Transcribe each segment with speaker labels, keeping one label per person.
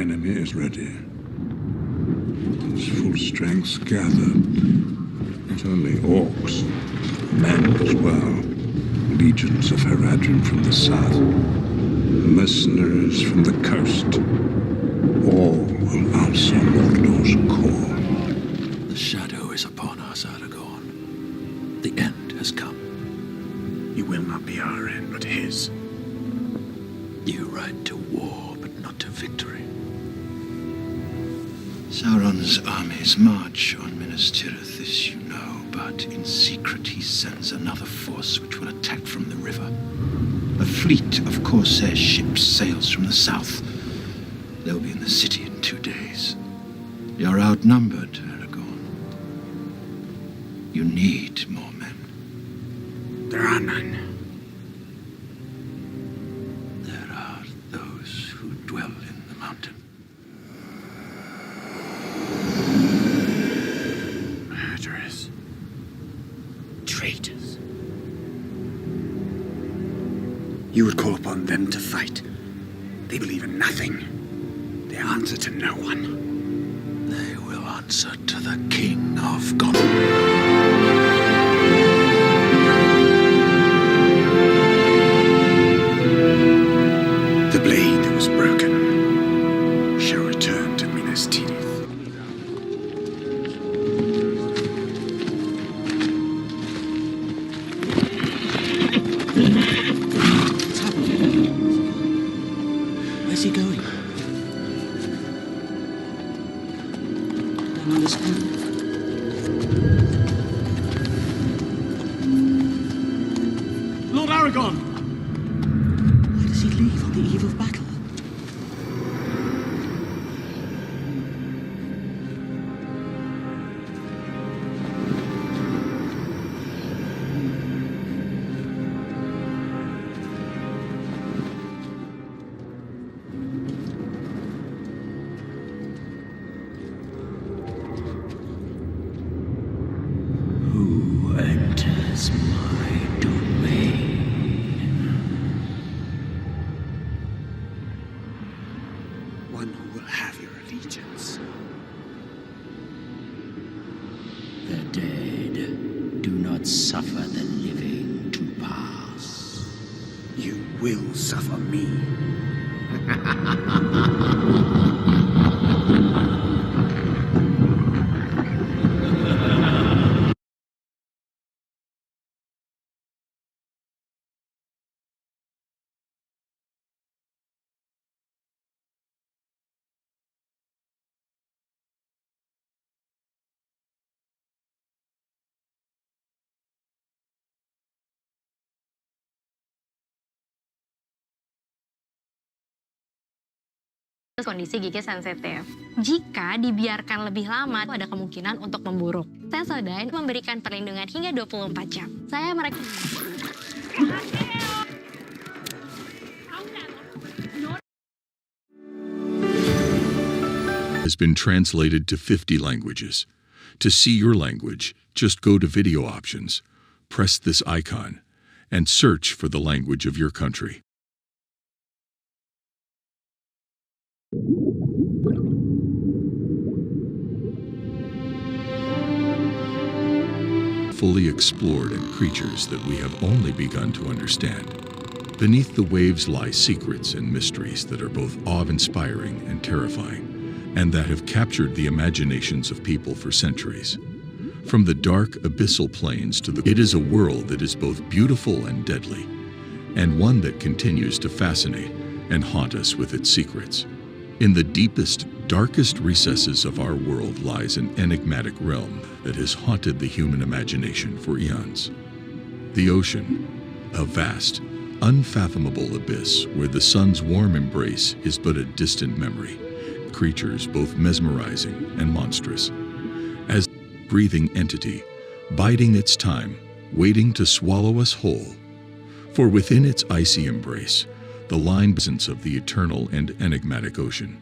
Speaker 1: enemy is ready. Its full strength gathered. Not only orcs, men as well. Legions of Haradrim from the south. Mercenaries from the coast. All will answer Mordor's call.
Speaker 2: The shadow is upon us, Aragorn. The end has come.
Speaker 3: It will not be our end, but his.
Speaker 2: You ride to war, but not to victory.
Speaker 4: Sauron's armies march on Minas Tirith, as you know, but in secret he sends another force which will attack from the river. A fleet of corsair ships sails from the south. They'll be in the city in 2 days. You're outnumbered, Aragorn. You need more men.
Speaker 3: There are none.
Speaker 4: There are those who dwell in the mountain.
Speaker 3: Murderers. Traitors. You would call upon them to fight. They believe in nothing. They answer to no one.
Speaker 2: They will answer to the King of Gondor.
Speaker 3: The blade that was broken shall return to Minas Tirith.
Speaker 5: What's happening? Where's he going? I don't understand.
Speaker 6: Lord Aragorn!
Speaker 5: Why does he leave on the eve of battle? Who enters my domain?
Speaker 3: One who will have your allegiance.
Speaker 5: The dead do not suffer the living to pass.
Speaker 3: You will suffer me.
Speaker 7: Kondisi gigi sensitif. Jika dibiarkan lebih lama, ada kemungkinan untuk memburuk. Sensodyne memberikan perlindungan hingga 24 jam. Saya
Speaker 8: has been translated to 50 languages. To see your language, just go to Video Options, press this icon, and search for the language of your country. Fully explored and creatures that we have only begun to understand. Beneath the waves lie secrets and mysteries that are both awe-inspiring and terrifying, and that have captured the imaginations of people for centuries. From the dark abyssal plains to it is a world that is both beautiful and deadly, and one that continues to fascinate and haunt us with its secrets. In the deepest, darkest recesses of our world lies an enigmatic realm that has haunted the human imagination for eons. The ocean, a vast, unfathomable abyss where the sun's warm embrace is but a distant memory. Creatures both mesmerizing and monstrous. As a breathing entity, biding its time, waiting to swallow us whole. For within its icy embrace, the lined presence of the eternal and enigmatic ocean.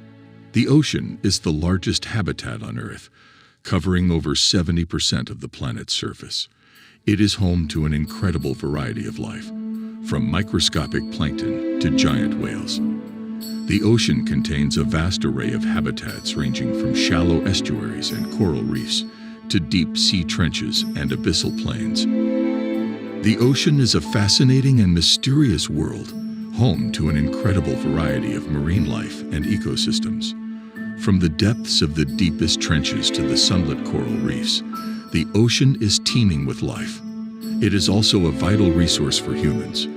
Speaker 8: The ocean is the largest habitat on Earth, covering over 70% of the planet's surface. It is home to an incredible variety of life, from microscopic plankton to giant whales. The ocean contains a vast array of habitats ranging from shallow estuaries and coral reefs to deep sea trenches and abyssal plains. The ocean is a fascinating and mysterious world, home to an incredible variety of marine life and ecosystems. From the depths of the deepest trenches to the sunlit coral reefs, the ocean is teeming with life. It is also a vital resource for humans,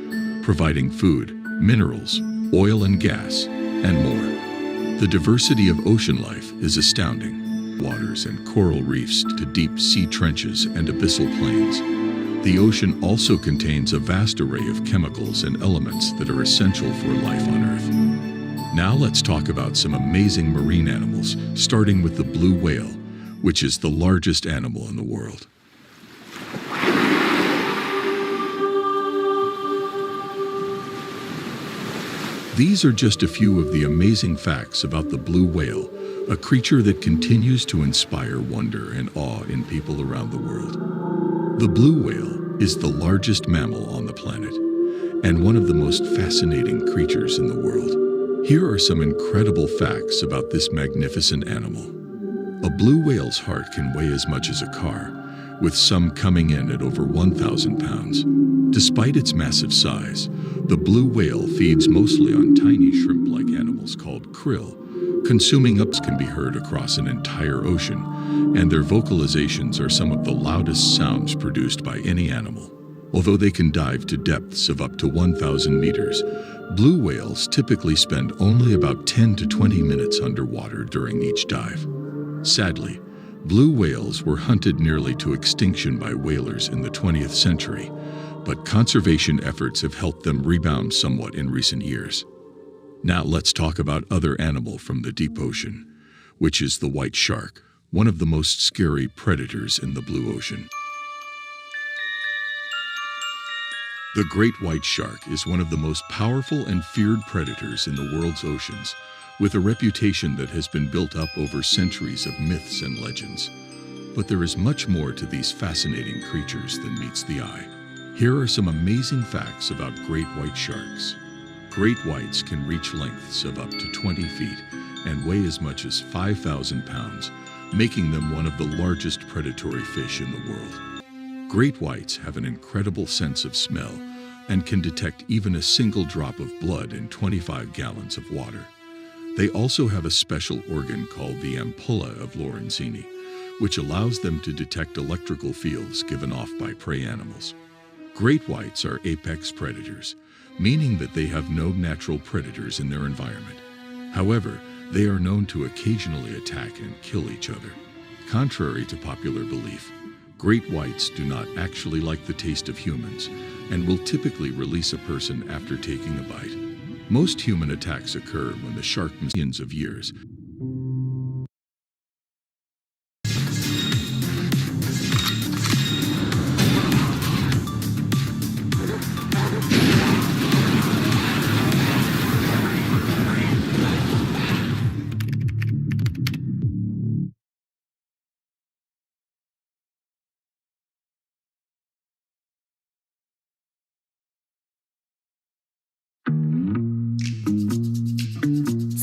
Speaker 8: providing food, minerals, oil and gas, and more. The diversity of ocean life is astounding. Waters and coral reefs to deep sea trenches and abyssal plains. The ocean also contains a vast array of chemicals and elements that are essential for life on Earth. Now let's talk about some amazing marine animals, starting with the blue whale, which is the largest animal in the world. These are just a few of the amazing facts about the blue whale, a creature that continues to inspire wonder and awe in people around the world. The blue whale is the largest mammal on the planet and one of the most fascinating creatures in the world. Here are some incredible facts about this magnificent animal. A blue whale's heart can weigh as much as a car, with some coming in at over 1,000 pounds. Despite its massive size, the blue whale feeds mostly on tiny shrimp-like animals called krill. Consuming ups can be heard across an entire ocean, and their vocalizations are some of the loudest sounds produced by any animal. Although they can dive to depths of up to 1,000 meters, blue whales typically spend only about 10 to 20 minutes underwater during each dive. Sadly, blue whales were hunted nearly to extinction by whalers in the 20th century, but conservation efforts have helped them rebound somewhat in recent years. Now let's talk about other animal from the deep ocean, which is the white shark, one of the most scary predators in the blue ocean. The great white shark is one of the most powerful and feared predators in the world's oceans, with a reputation that has been built up over centuries of myths and legends. But there is much more to these fascinating creatures than meets the eye. Here are some amazing facts about great white sharks. Great whites can reach lengths of up to 20 feet and weigh as much as 5,000 pounds, making them one of the largest predatory fish in the world. Great whites have an incredible sense of smell and can detect even a single drop of blood in 25 gallons of water. They also have a special organ called the ampulla of Lorenzini, which allows them to detect electrical fields given off by prey animals. Great whites are apex predators, meaning that they have no natural predators in their environment. However, they are known to occasionally attack and kill each other. Contrary to popular belief, great whites do not actually like the taste of humans and will typically release a person after taking a bite. Most human attacks occur when the shark millions of years.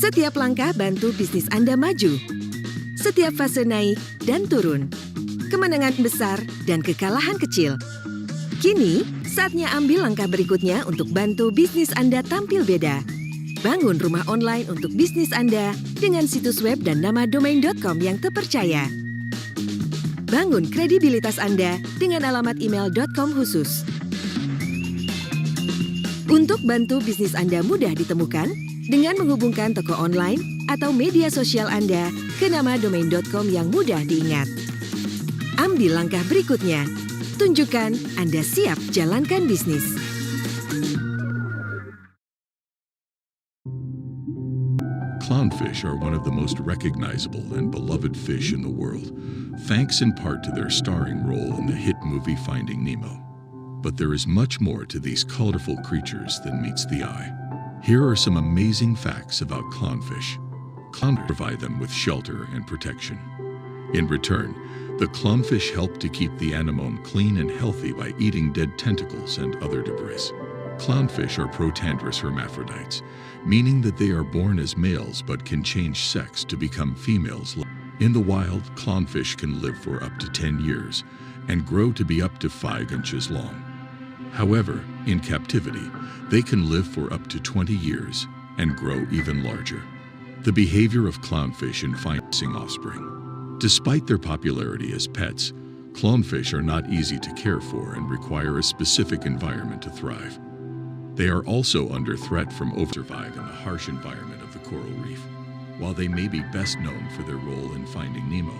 Speaker 9: Setiap langkah bantu bisnis Anda maju. Setiap fase naik dan turun. Kemenangan besar dan kekalahan kecil. Kini, saatnya ambil langkah berikutnya untuk bantu bisnis Anda tampil beda. Bangun rumah online untuk bisnis Anda dengan situs web dan nama domain.com yang terpercaya. Bangun kredibilitas Anda dengan alamat email.com khusus. Untuk bantu bisnis Anda mudah ditemukan, dengan menghubungkan toko online atau media sosial Anda ke nama domain.com yang mudah diingat. Ambil langkah berikutnya. Tunjukkan Anda siap jalankan bisnis.
Speaker 8: Clownfish are one of the most recognizable and beloved fish in the world, thanks in part to their starring role in the hit movie Finding Nemo. But there is much more to these colorful creatures than meets the eye. Here are some amazing facts about clownfish. Clownfish provide them with shelter and protection. In return, the clownfish help to keep the anemone clean and healthy by eating dead tentacles and other debris. Clownfish are protandrous hermaphrodites, meaning that they are born as males but can change sex to become females. In the wild, clownfish can live for up to 10 years and grow to be up to 5 inches long. However, in captivity, they can live for up to 20 years and grow even larger. The behavior of clownfish in finding offspring. Despite their popularity as pets, clownfish are not easy to care for and require a specific environment to thrive. They are also under threat from oversurvive in the harsh environment of the coral reef. While they may be best known for their role in Finding Nemo,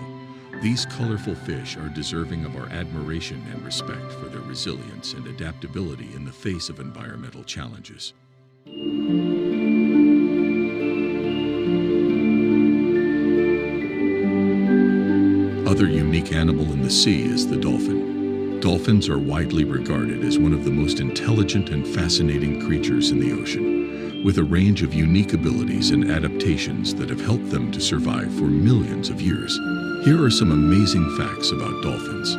Speaker 8: these colorful fish are deserving of our admiration and respect for their resilience and adaptability in the face of environmental challenges. Other unique animal in the sea is the dolphin. Dolphins are widely regarded as one of the most intelligent and fascinating creatures in the ocean, with a range of unique abilities and adaptations that have helped them to survive for millions of years. Here are some amazing facts about dolphins.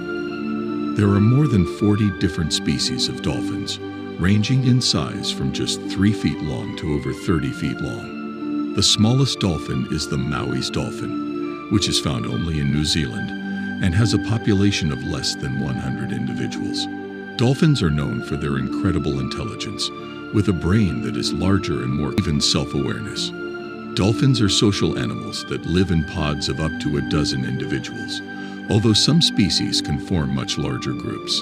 Speaker 8: There are more than 40 different species of dolphins, ranging in size from just 3 feet long to over 30 feet long. The smallest dolphin is the Maui's dolphin, which is found only in New Zealand and has a population of less than 100 individuals. Dolphins are known for their incredible intelligence, with a brain that is larger and more even self-awareness. Dolphins are social animals that live in pods of up to a dozen individuals, although some species can form much larger groups.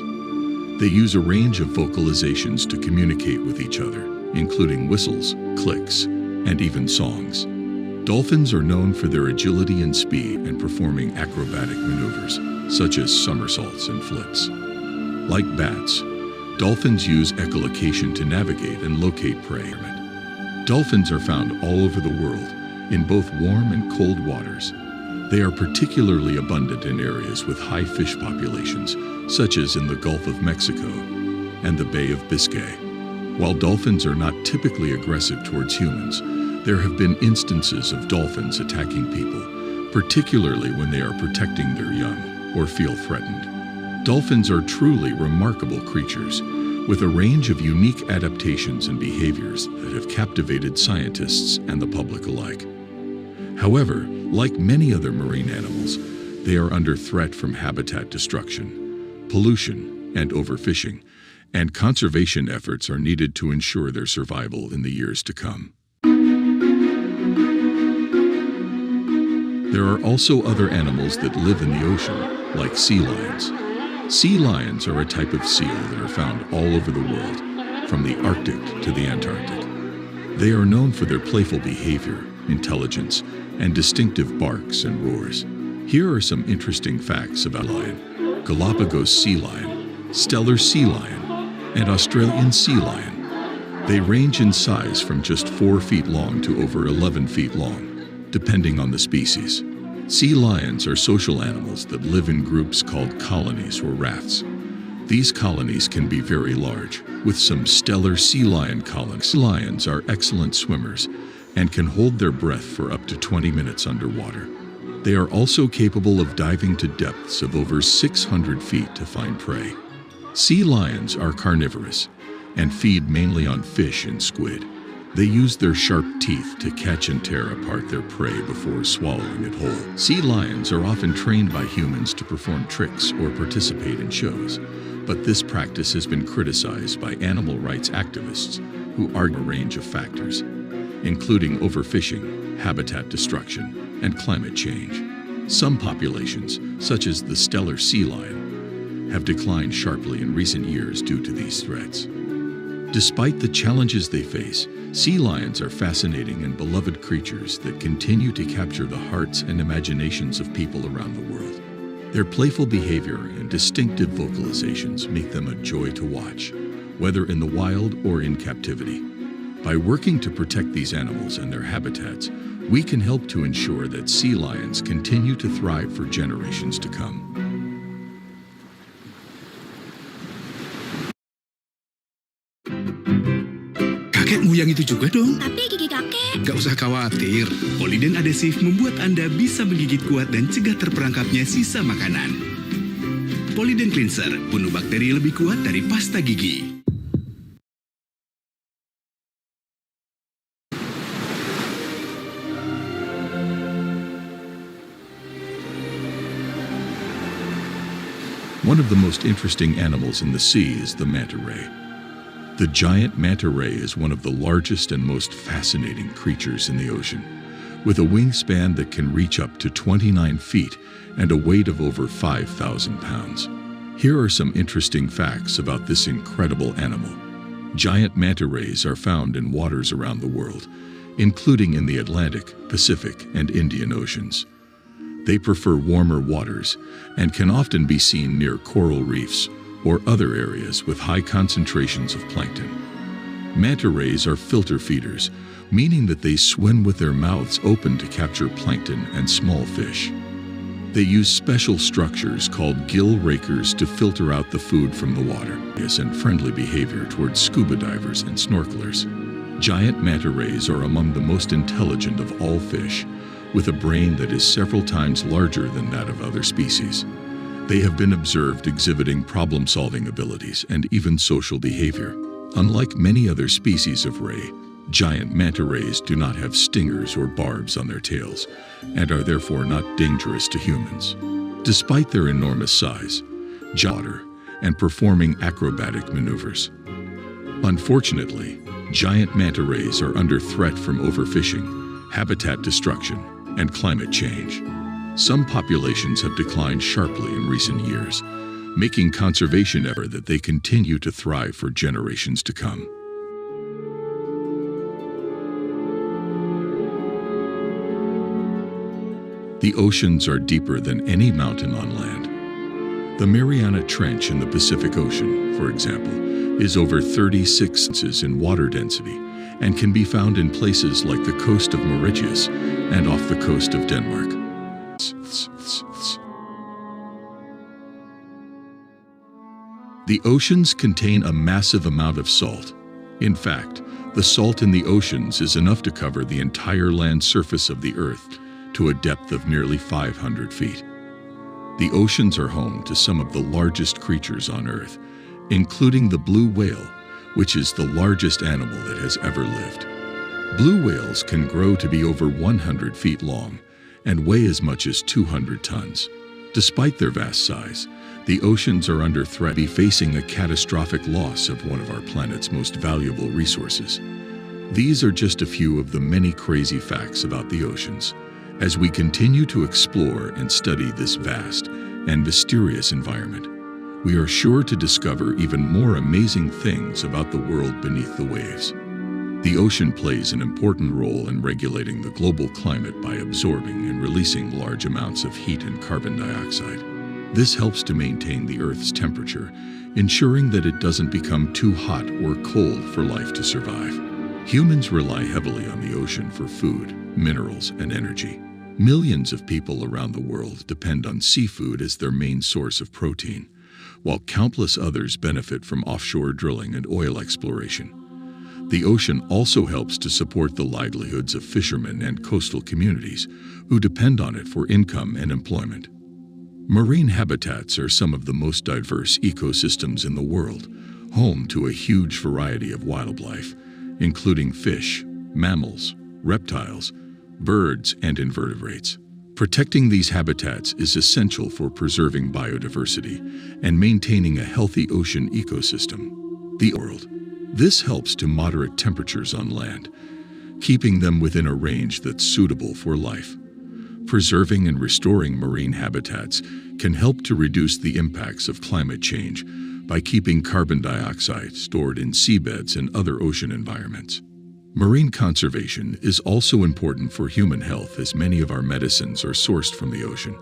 Speaker 8: They use a range of vocalizations to communicate with each other, including whistles, clicks, and even songs. Dolphins are known for their agility and speed and performing acrobatic maneuvers, such as somersaults and flips. Like bats, dolphins use echolocation to navigate and locate prey. Dolphins are found all over the world, in both warm and cold waters. They are particularly abundant in areas with high fish populations, such as in the Gulf of Mexico and the Bay of Biscay. While dolphins are not typically aggressive towards humans, there have been instances of dolphins attacking people, particularly when they are protecting their young or feel threatened. Dolphins are truly remarkable creatures, with a range of unique adaptations and behaviors that have captivated scientists and the public alike. However, like many other marine animals, they are under threat from habitat destruction, pollution, and overfishing, and conservation efforts are needed to ensure their survival in the years to come. There are also other animals that live in the ocean, like sea lions. Sea lions are a type of seal that are found all over the world, from the Arctic to the Antarctic. They are known for their playful behavior, intelligence, and distinctive barks and roars. Here are some interesting facts about lion: Galapagos sea lion, Steller sea lion, and Australian sea lion. They range in size from just 4 feet long to over 11 feet long, depending on the species. Sea lions are social animals that live in groups called colonies or rafts. These colonies can be very large, with some Steller sea lion colonies. Sea lions are excellent swimmers and can hold their breath for up to 20 minutes underwater. They are also capable of diving to depths of over 600 feet to find prey. Sea lions are carnivorous and feed mainly on fish and squid. They use their sharp teeth to catch and tear apart their prey before swallowing it whole. Sea lions are often trained by humans to perform tricks or participate in shows, but this practice has been criticized by animal rights activists who argue a range of factors, including overfishing, habitat destruction, and climate change. Some populations, such as the Steller sea lion, have declined sharply in recent years due to these threats. Despite the challenges they face, sea lions are fascinating and beloved creatures that continue to capture the hearts and imaginations of people around the world. Their playful behavior and distinctive vocalizations make them a joy to watch, whether in the wild or in captivity. By working to protect these animals and their habitats, we can help to ensure that sea lions continue to thrive for generations to come.
Speaker 3: Kakek moyang itu juga dong.
Speaker 10: Tapi gigi kakek.
Speaker 3: Gak usah khawatir, Polydent Adhesive membuat Anda bisa menggigit kuat dan cegah terperangkapnya sisa makanan. Polydent Cleanser, bunuh bakteri lebih kuat dari pasta gigi.
Speaker 8: One of the most interesting animals in the sea is the manta ray. The giant manta ray is one of the largest and most fascinating creatures in the ocean, with a wingspan that can reach up to 29 feet and a weight of over 5,000 pounds. Here are some interesting facts about this incredible animal. Giant manta rays are found in waters around the world, including in the Atlantic, Pacific, and Indian Oceans. They prefer warmer waters and can often be seen near coral reefs or other areas with high concentrations of plankton. Manta rays are filter feeders, meaning that they swim with their mouths open to capture plankton and small fish. They use special structures called gill rakers to filter out the food from the water, and friendly behavior towards scuba divers and snorkelers. Giant manta rays are among the most intelligent of all fish, with a brain that is several times larger than that of other species. They have been observed exhibiting problem-solving abilities and even social behavior. Unlike many other species of ray, giant manta rays do not have stingers or barbs on their tails and are therefore not dangerous to humans. Despite their enormous size, water, and performing acrobatic maneuvers. Unfortunately, giant manta rays are under threat from overfishing, habitat destruction, and climate change. Some populations have declined sharply in recent years, making conservation effort that they continue to thrive for generations to come. The oceans are deeper than any mountain on land. The Mariana Trench in the Pacific Ocean, for example, is over 36 inches in water density and can be found in places like the coast of Mauritius and off the coast of Denmark. The oceans contain a massive amount of salt. In fact, the salt in the oceans is enough to cover the entire land surface of the Earth to a depth of nearly 500 feet. The oceans are home to some of the largest creatures on Earth, including the blue whale, which is the largest animal that has ever lived. Blue whales can grow to be over 100 feet long and weigh as much as 200 tons. Despite their vast size, the oceans are under threat of facing a catastrophic loss of one of our planet's most valuable resources. These are just a few of the many crazy facts about the oceans. As we continue to explore and study this vast and mysterious environment, we are sure to discover even more amazing things about the world beneath the waves. The ocean plays an important role in regulating the global climate by absorbing and releasing large amounts of heat and carbon dioxide. This helps to maintain the Earth's temperature, ensuring that it doesn't become too hot or cold for life to survive. Humans rely heavily on the ocean for food, minerals, and energy. Millions of people around the world depend on seafood as their main source of protein, while countless others benefit from offshore drilling and oil exploration. The ocean also helps to support the livelihoods of fishermen and coastal communities who depend on it for income and employment. Marine habitats are some of the most diverse ecosystems in the world, home to a huge variety of wildlife, including fish, mammals, reptiles, birds, and invertebrates. Protecting these habitats is essential for preserving biodiversity and maintaining a healthy ocean ecosystem. This helps to moderate temperatures on land, keeping them within a range that's suitable for life. Preserving and restoring marine habitats can help to reduce the impacts of climate change by keeping carbon dioxide stored in seabeds and other ocean environments. Marine conservation is also important for human health, as many of our medicines are sourced from the ocean,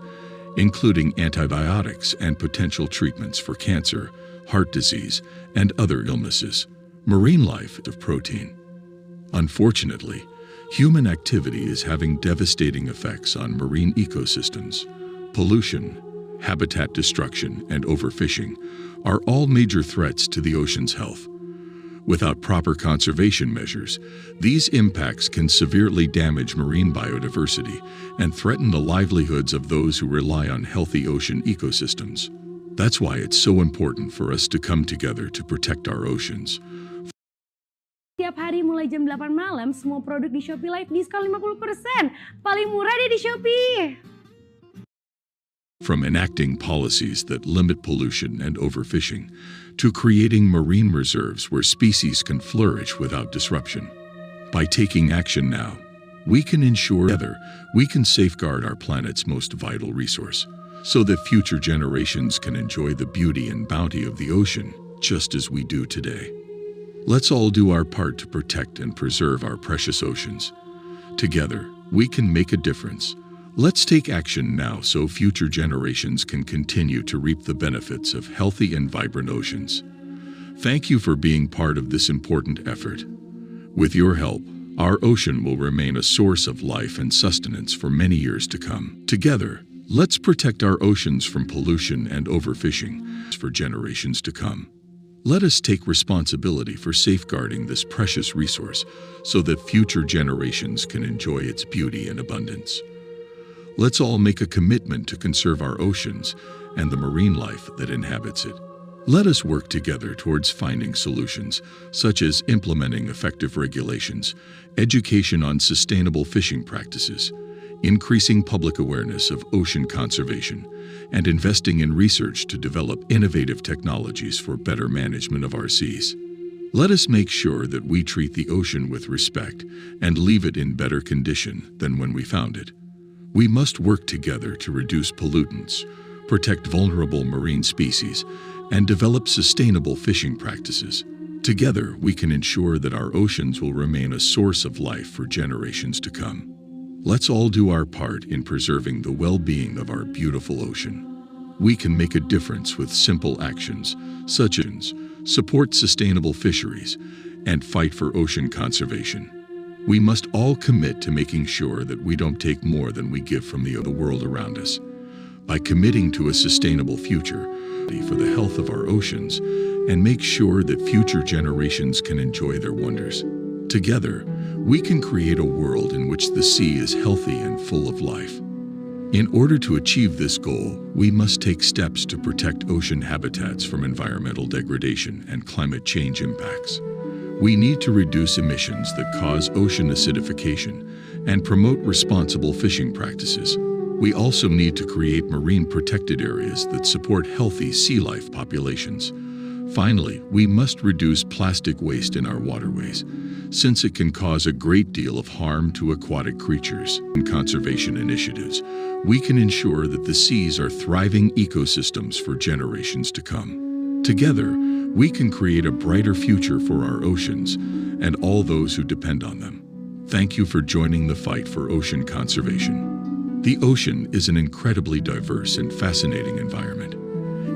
Speaker 8: including antibiotics and potential treatments for cancer, heart disease, and other illnesses. Marine life of protein. Unfortunately, human activity is having devastating effects on marine ecosystems. Pollution, habitat destruction, and overfishing are all major threats to the ocean's health. Without proper conservation measures, these impacts can severely damage marine biodiversity and threaten the livelihoods of those who rely on healthy ocean ecosystems. That's why it's so important for us to come together to protect our oceans.
Speaker 10: Tiap hari mulai jam 8 malam, semua produk di Shopee Live diskon 50%. Paling murah deh di Shopee.
Speaker 8: From enacting policies that limit pollution and overfishing, to creating marine reserves where species can flourish without disruption. By taking action now, we can ensure together we can safeguard our planet's most vital resource, so that future generations can enjoy the beauty and bounty of the ocean just as we do today. Let's all do our part to protect and preserve our precious oceans. Together, we can make a difference. Let's take action now so future generations can continue to reap the benefits of healthy and vibrant oceans. Thank you for being part of this important effort. With your help, our ocean will remain a source of life and sustenance for many years to come. Together, let's protect our oceans from pollution and overfishing for generations to come. Let us take responsibility for safeguarding this precious resource so that future generations can enjoy its beauty and abundance. Let's all make a commitment to conserve our oceans and the marine life that inhabits it. Let us work together towards finding solutions, such as implementing effective regulations, education on sustainable fishing practices, increasing public awareness of ocean conservation, and investing in research to develop innovative technologies for better management of our seas. Let us make sure that we treat the ocean with respect and leave it in better condition than when we found it. We must work together to reduce pollutants, protect vulnerable marine species, and develop sustainable fishing practices. Together, we can ensure that our oceans will remain a source of life for generations to come. Let's all do our part in preserving the well-being of our beautiful ocean. We can make a difference with simple actions, such as support sustainable fisheries and fight for ocean conservation. We must all commit to making sure that we don't take more than we give from the world around us. By committing to a sustainable future for the health of our oceans and make sure that future generations can enjoy their wonders. Together, we can create a world in which the sea is healthy and full of life. In order to achieve this goal, we must take steps to protect ocean habitats from environmental degradation and climate change impacts. We need to reduce emissions that cause ocean acidification and promote responsible fishing practices. We also need to create marine protected areas that support healthy sea life populations. Finally, we must reduce plastic waste in our waterways, since it can cause a great deal of harm to aquatic creatures. In conservation initiatives, we can ensure that the seas are thriving ecosystems for generations to come. Together, we can create a brighter future for our oceans and all those who depend on them. Thank you for joining the fight for ocean conservation. The ocean is an incredibly diverse and fascinating environment.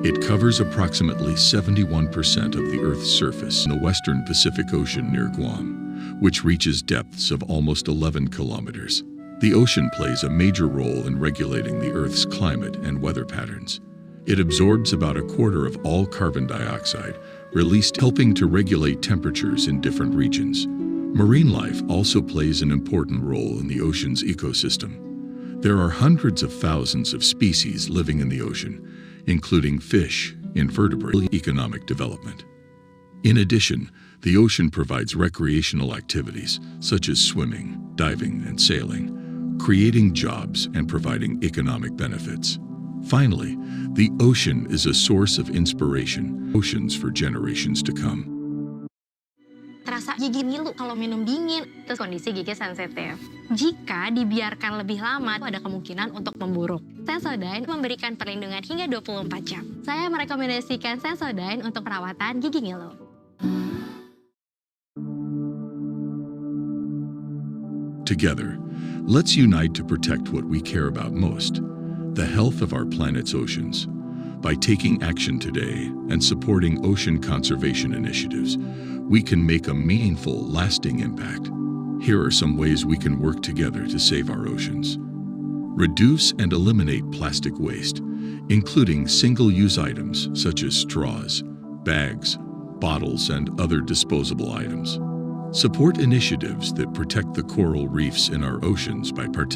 Speaker 8: It covers approximately 71% of the Earth's surface in the western Pacific Ocean near Guam, which reaches depths of almost 11 kilometers. The ocean plays a major role in regulating the Earth's climate and weather patterns. It absorbs about a quarter of all carbon dioxide released, helping to regulate temperatures in different regions. Marine life also plays an important role in the ocean's ecosystem. There are hundreds of thousands of species living in the ocean, including fish, invertebrates, economic development. In addition, the ocean provides recreational activities such as swimming, diving, and sailing, creating jobs and providing economic benefits. Finally, the ocean is a source of inspiration, oceans for generations to come.
Speaker 7: Terasa gigi ngilu kalau minum dingin, terus kondisi gigi sensitif. Jika dibiarkan lebih lama, ada kemungkinan untuk memburuk. Sensodyne memberikan perlindungan hingga 24 jam. Saya merekomendasikan Sensodyne untuk perawatan gigi ngilu.
Speaker 8: Together, let's unite to protect what we care about most, the health of our planet's oceans. By taking action today and supporting ocean conservation initiatives, we can make a meaningful, lasting impact. Here are some ways we can work together to save our oceans. Reduce and eliminate plastic waste, including single-use items such as straws, bags, bottles, and other disposable items. Support initiatives that protect the coral reefs in our oceans by participating